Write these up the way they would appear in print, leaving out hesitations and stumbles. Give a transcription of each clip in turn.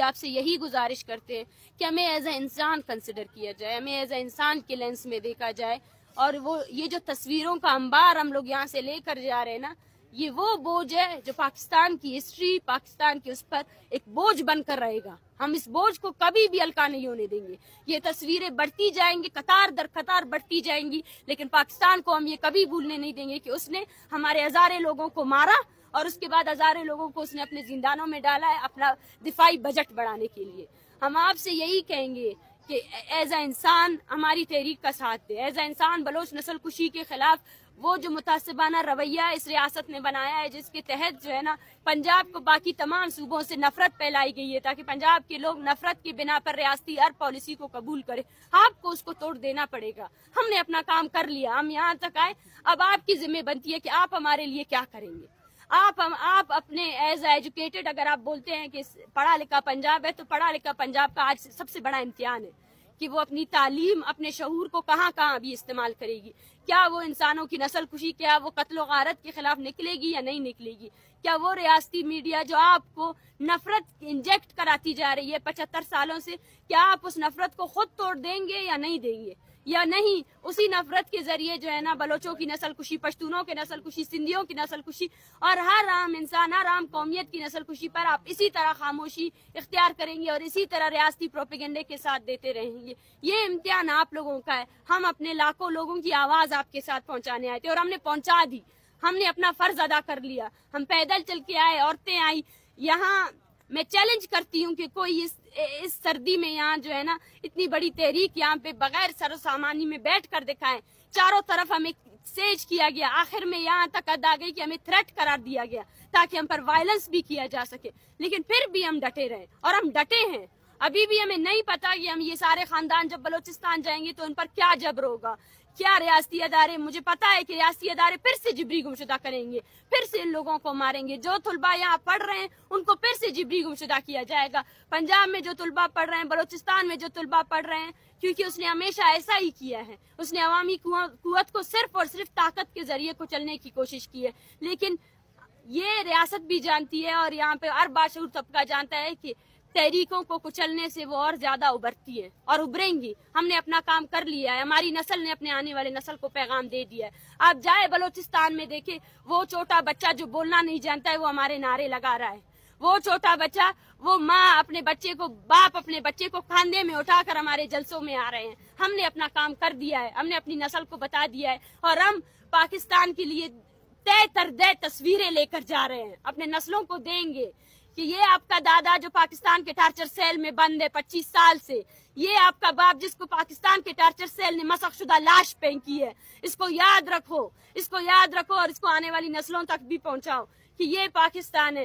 آپ سے یہی گزارش کرتے ہیں کہ ہمیں ایز اے انسان کنسیڈر کیا جائے، ہمیں ایز اے انسان کے لینس میں دیکھا جائے، اور وہ یہ جو تصویروں کا انبار ہم لوگ یہاں سے لے کر جا رہے ہیں نا، یہ وہ بوجھ ہے جو پاکستان کی ہسٹری، پاکستان کے اس پر ایک بوجھ بن کر رہے گا۔ ہم اس بوجھ کو کبھی بھی ہلکا نہیں ہونے دیں گے۔ یہ تصویریں بڑھتی جائیں گی، قطار در قطار بڑھتی جائیں گی، لیکن پاکستان کو ہم یہ کبھی بھولنے نہیں دیں گے کہ اس نے ہمارے ہزارے لوگوں کو مارا، اور اس کے بعد ہزارے لوگوں کو اس نے اپنے زندانوں میں ڈالا ہے اپنا دفاعی بجٹ بڑھانے کے لیے۔ ہم آپ سے یہی کہیں گے کہ ایز اے انسان ہماری تحریک کا ساتھ دے، ایز اے انسان بلوچ نسل کشی کے خلاف وہ جو متعصبانہ رویہ اس ریاست نے بنایا ہے، جس کے تحت جو ہے نا پنجاب کو باقی تمام صوبوں سے نفرت پھیلائی گئی ہے تاکہ پنجاب کے لوگ نفرت کی بنا پر ریاستی ہر پالیسی کو قبول کرے، آپ کو اس کو توڑ دینا پڑے گا۔ ہم نے اپنا کام کر لیا، ہم یہاں تک آئے، اب آپ کی ذمہ بنتی ہے کہ آپ ہمارے لیے کیا کریں گے۔ آپ اپنے ایز ایجوکیٹڈ اگر آپ بولتے ہیں کہ پڑھا لکھا پنجاب ہے، تو پڑھا لکھا پنجاب کا آج سب سے بڑا امتحان ہے کہ وہ اپنی تعلیم، اپنے شعور کو کہاں کہاں بھی استعمال کرے گی۔ کیا وہ انسانوں کی نسل کشی، کیا وہ قتل و غارت کے خلاف نکلے گی یا نہیں نکلے گی؟ کیا وہ ریاستی میڈیا جو آپ کو نفرت انجیکٹ کراتی جا رہی ہے 75 سالوں سے، کیا آپ اس نفرت کو خود توڑ دیں گے یا نہیں دیں گے؟ یا نہیں اسی نفرت کے ذریعے جو ہے نا بلوچوں کی نسل کشی، پشتونوں کی نسل کشی، سندھیوں کی نسل کشی اور ہر عام انسان، ہر عام قومیت کی نسل کشی پر آپ اسی طرح خاموشی اختیار کریں گے اور اسی طرح ریاستی پروپیگنڈے کے ساتھ دیتے رہیں گے؟ یہ امتحان آپ لوگوں کا ہے۔ ہم اپنے لاکھوں لوگوں کی آواز آپ کے ساتھ پہنچانے آئے تھے اور ہم نے پہنچا دی، ہم نے اپنا فرض ادا کر لیا۔ ہم پیدل چل کے آئے، عورتیں آئی یہاں۔ میں چیلنج کرتی ہوں کہ کوئی اس سردی میں یہاں جو ہے نا اتنی بڑی تحریک یہاں پہ بغیر سر و سامانی میں بیٹھ کر دکھائیں۔ چاروں طرف ہمیں سیج کیا گیا، آخر میں یہاں تک حد آ گئی کہ ہمیں تھریٹ قرار دیا گیا تاکہ ہم پر وائلنس بھی کیا جا سکے، لیکن پھر بھی ہم ڈٹے رہے اور ہم ڈٹے ہیں۔ ابھی بھی ہمیں نہیں پتا کہ ہم یہ سارے خاندان جب بلوچستان جائیں گے تو ان پر کیا جبر ہوگا، کیا ریاستی ادارے، مجھے پتا ہے کہ ریاستی ادارے پھر سے جبری گمشدہ کریں گے، پھر سے ان لوگوں کو ماریں گے۔ جو طلباء یہاں پڑھ رہے ہیں ان کو پھر سے جبری گمشدہ کیا جائے گا۔ پنجاب میں جو طلباء پڑھ رہے ہیں، بلوچستان میں جو طلباء پڑھ رہے ہیں، کیونکہ اس نے ہمیشہ ایسا ہی کیا ہے، اس نے عوامی قوت کو صرف اور صرف طاقت کے ذریعے کچلنے کی کوشش کی ہے۔ لیکن یہ ریاست بھی جانتی ہے اور یہاں پہ ہر باشعور طبقہ جانتا ہے کہ تحریکوں کو کچلنے سے وہ اور زیادہ ابھرتی ہے اور ابھریں گی۔ ہم نے اپنا کام کر لیا ہے، ہماری نسل نے اپنے آنے والے نسل کو پیغام دے دیا ہے۔ آپ جائے بلوچستان میں دیکھیں، وہ چھوٹا بچہ جو بولنا نہیں جانتا ہے وہ ہمارے نعرے لگا رہا ہے۔ وہ چھوٹا بچہ، وہ ماں اپنے بچے کو، باپ اپنے بچے کو کاندھے میں اٹھا کر ہمارے جلسوں میں آ رہے ہیں۔ ہم نے اپنا کام کر دیا ہے، ہم نے اپنی نسل کو بتا دیا ہے اور ہم پاکستان کے لیے طے تردے تصویریں لے کر جا رہے ہیں، اپنے نسلوں کو دیں گے کہ یہ آپ کا دادا جو پاکستان کے ٹارچر سیل میں بند ہے 25 سال سے، یہ آپ کا باپ جس کو پاکستان کے ٹارچر سیل نے مسخ شدہ لاش پھینکی ہے، اس کو یاد رکھو، اس کو یاد رکھو اور اس کو آنے والی نسلوں تک بھی پہنچاؤ کہ یہ پاکستان ہے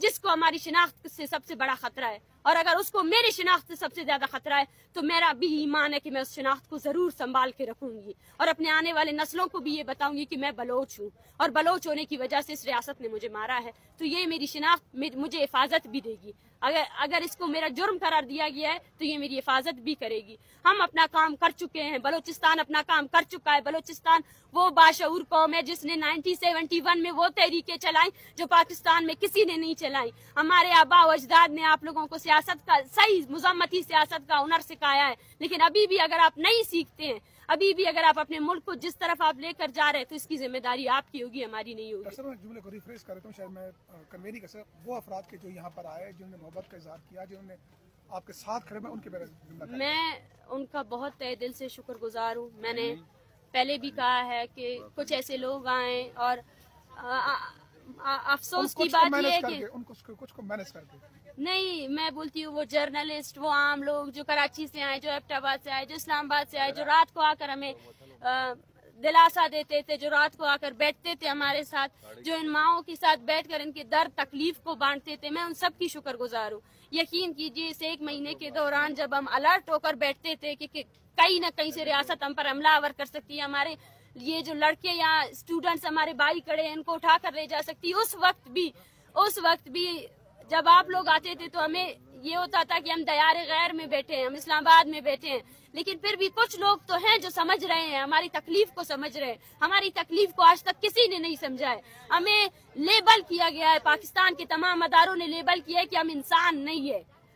جس کو ہماری شناخت سے سب سے بڑا خطرہ ہے۔ اور اگر اس کو میری شناخت سے سب سے زیادہ خطرہ ہے تو میرا بھی ایمان ہے کہ میں اس شناخت کو ضرور سنبھال کے رکھوں گی اور اپنے آنے والے نسلوں کو بھی یہ بتاؤں گی کہ میں بلوچ ہوں اور بلوچ ہونے کی وجہ سے اس ریاست نے مجھے مارا ہے، تو یہ میری شناخت مجھے حفاظت بھی دے گی۔ اگر اس کو میرا جرم قرار دیا گیا ہے تو یہ میری حفاظت بھی کرے گی۔ ہم اپنا کام کر چکے ہیں، بلوچستان اپنا کام کر چکا ہے۔ بلوچستان وہ باشعور قوم ہے جس نے 1971 میں وہ تحریکیں چلائیں جو پاکستان میں کسی نے نہیں چلائیں۔ ہمارے آباء و اجداد نے آپ لوگوں کو سیاست کا، صحیح مذمتی سیاست کا ہنر سکھایا ہے، لیکن ابھی بھی اگر آپ نہیں سیکھتے ہیں، ابھی بھی اگر آپ اپنے ملک کو جس طرف آپ لے کر جا رہے ہیں تو اس کی ذمہ داری آپ کی ہوگی، ہماری نہیں ہوگی۔ سر میں جملے کو ریفریش کر رہتا ہوں، شاید میں کنوے نہیں کر سکتا۔ وہ افراد کے جو یہاں پر آئے، جنہوں نے محبت کا اظہار کیا، جنہوں نے آپ کے ساتھ کھڑے، میں ان کے بارے میں میں ان کا بہت تہ دل سے شکر گزار ہوں۔ میں نے پہلے بھی کہا ہے کہ کچھ ایسے لوگ آئیں اور افسوس کی بات یہ ہے کہ کچھ کو مینج کر کے نہیں، میں بولتی ہوں وہ جرنلسٹ، وہ عام لوگ جو کراچی سے آئے، جو ایبٹ آباد سے آئے، جو اسلام آباد سے آئے، جو رات کو آ کر ہمیں دلاسا دیتے تھے، جو رات کو آ کر بیٹھتے تھے ہمارے ساتھ، جو ان ماؤں کے ساتھ بیٹھ کر ان کے درد تکلیف کو بانٹتے تھے، میں ان سب کی شکر گزار ہوں۔ یقین کیجیے اس 1 مہینے کے دوران جب ہم الرٹ ہو کر بیٹھتے تھے کہ کہیں نہ کہیں سے ریاست ہم پر حملہ آور کر سکتی ہے، ہمارے یہ جو لڑکے یا اسٹوڈنٹس ہمارے بھائی کھڑے ہیں ان کو اٹھا کر لے جا سکتی، اس وقت بھی جب آپ لوگ آتے تھے تو ہمیں یہ ہوتا تھا کہ ہم دیار غیر میں بیٹھے ہیں، ہم اسلام آباد میں بیٹھے ہیں، لیکن پھر بھی کچھ لوگ تو ہیں جو سمجھ رہے ہیں، ہماری تکلیف کو سمجھ رہے ہیں۔ ہماری تکلیف کو آج تک کسی نے نہیں سمجھا ہے، ہمیں لیبل کیا گیا ہے، پاکستان کے تمام اداروں نے لیبل کیا ہے کہ ہم انسان نہیں ہے،